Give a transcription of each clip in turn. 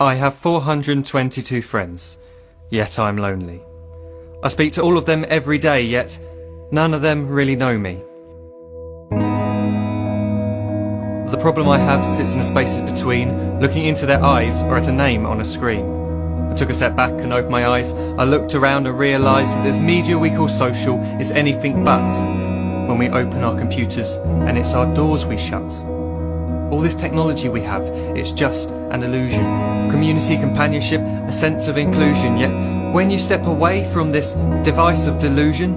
I have 422 friends, yet I'm lonely. I speak to all of them every day, yet none of them really know me. The problem I have sits in the spaces between looking into their eyes or at a name on a screen. I took a step back and opened my eyes. I looked around and realised that this media we call social is anything but when we open our computers and it's our doors we shut. All this technology we have, it's just an illusion. Community, companionship, a sense of inclusion. Yet when you step away from this device of delusion,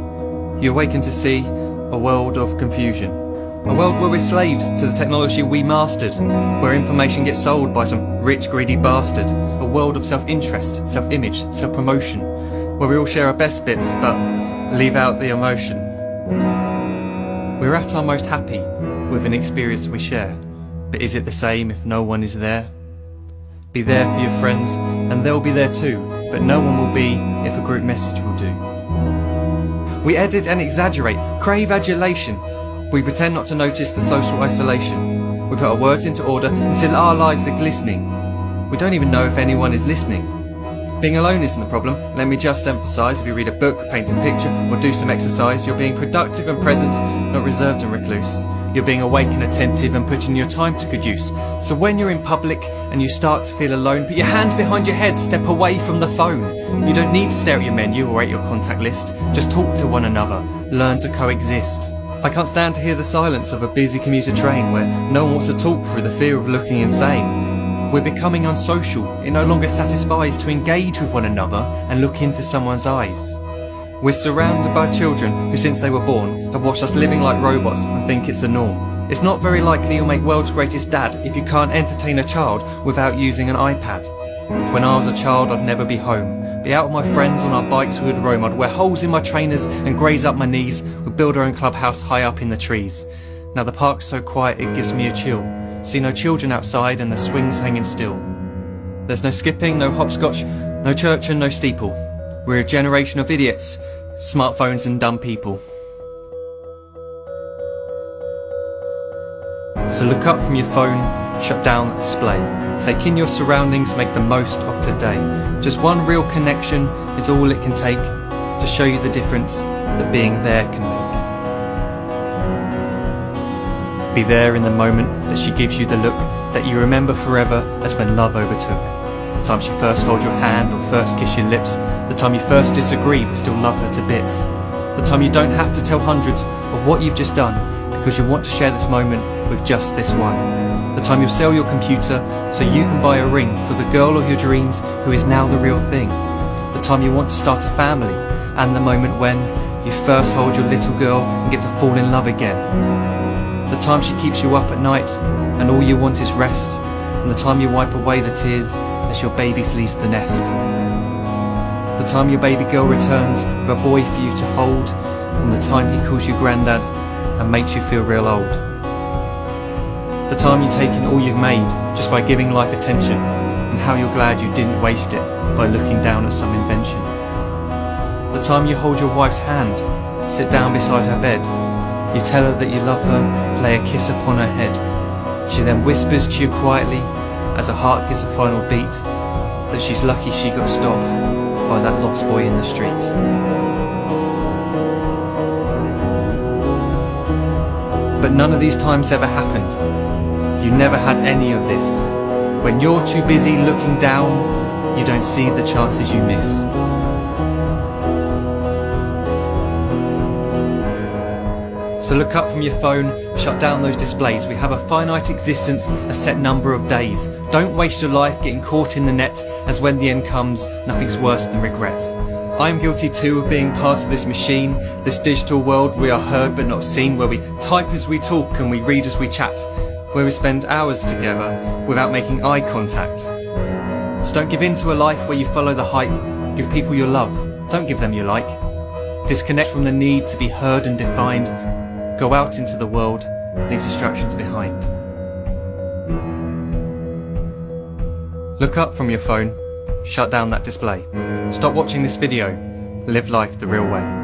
you awaken to see a world of confusion. A world where we're slaves to the technology we mastered, where information gets sold by some rich, greedy bastard. A world of self-interest, self-image, self-promotion, where we all share our best bits but leave out the emotion. We're at our most happy with an experience we share. But is it the same if no one is there? Be there for your friends, and they'll be there too, but no one will be if a group message will do. We edit and exaggerate, crave adulation. We pretend not to notice the social isolation. We put our words into order until our lives are glistening. We don't even know if anyone is listening. Being alone isn't the problem. Let me just emphasise, if you read a book, paint a picture, or do some exercise, you're being productive and present, not reserved and recluse. You're being awake and attentive and putting your time to good use. So when you're in public and you start to feel alone, put your hands behind your head, step away from the phone. You don't need to stare at your menu or at your contact list. Just talk to one another. Learn to coexist. I can't stand to hear the silence of a busy commuter train where no one wants to talk through the fear of looking insane. We're becoming unsocial. It no longer satisfies to engage with one another and look into someone's eyes. We're surrounded by children who, since they were born, have watched us living like robots and think it's the norm. It's not very likely you'll make world's greatest dad if you can't entertain a child without using an iPad. When I was a child, I'd never be home. Be out with my friends on our bikes, we would roam. I'd wear holes in my trainers and graze up my knees. We'd build our own clubhouse high up in the trees. Now the park's so quiet it gives me a chill. See no children outside and the swings hanging still. There's no skipping, no hopscotch, no church and no steeple. We're a generation of idiots, smartphones and dumb people. So look up from your phone, shut down the display. Take in your surroundings, make the most of today. Just one real connection is all it can take to show you the difference that being there can make. Be there in the moment that she gives you the look that you remember forever as when love overtook. The time she first holds your hand or first kiss your lips. The time you first disagree but still love her to bits. The time you don't have to tell hundreds of what you've just done because you want to share this moment with just this one. The time you sell your computer so you can buy a ring for the girl of your dreams who is now the real thing. The time you want to start a family, and the moment when you first hold your little girl and get to fall in love again. The time she keeps you up at night and all you want is rest, and the time you wipe away the tears as your baby flees the nest. The time your baby girl returns with a boy for you to hold, and the time he calls you granddad and makes you feel real old. The time you take in all you've made just by giving life attention, and how you're glad you didn't waste it by looking down at some invention. The time you hold your wife's hand, sit down beside her bed, you tell her that you love her, lay a kiss upon her head. She then whispers to you quietly, as her heart gives a final beat, that she's lucky she got stopped by that lost boy in the street. But none of these times ever happened. You never had any of this. When you're too busy looking down, you don't see the chances you miss. So look up from your phone, shut down those displays. We have a finite existence, a set number of days. Don't waste your life getting caught in the net, as when the end comes, nothing's worse than regret. I am guilty too of being part of this machine, this digital world we are heard but not seen, where we type as we talk and we read as we chat, where we spend hours together without making eye contact. So don't give in to a life where you follow the hype. Give people your love, don't give them your like. Disconnect from the need to be heard and defined. Go out into the world, leave distractions behind. Look up from your phone, shut down that display. Stop watching this video, live life the real way.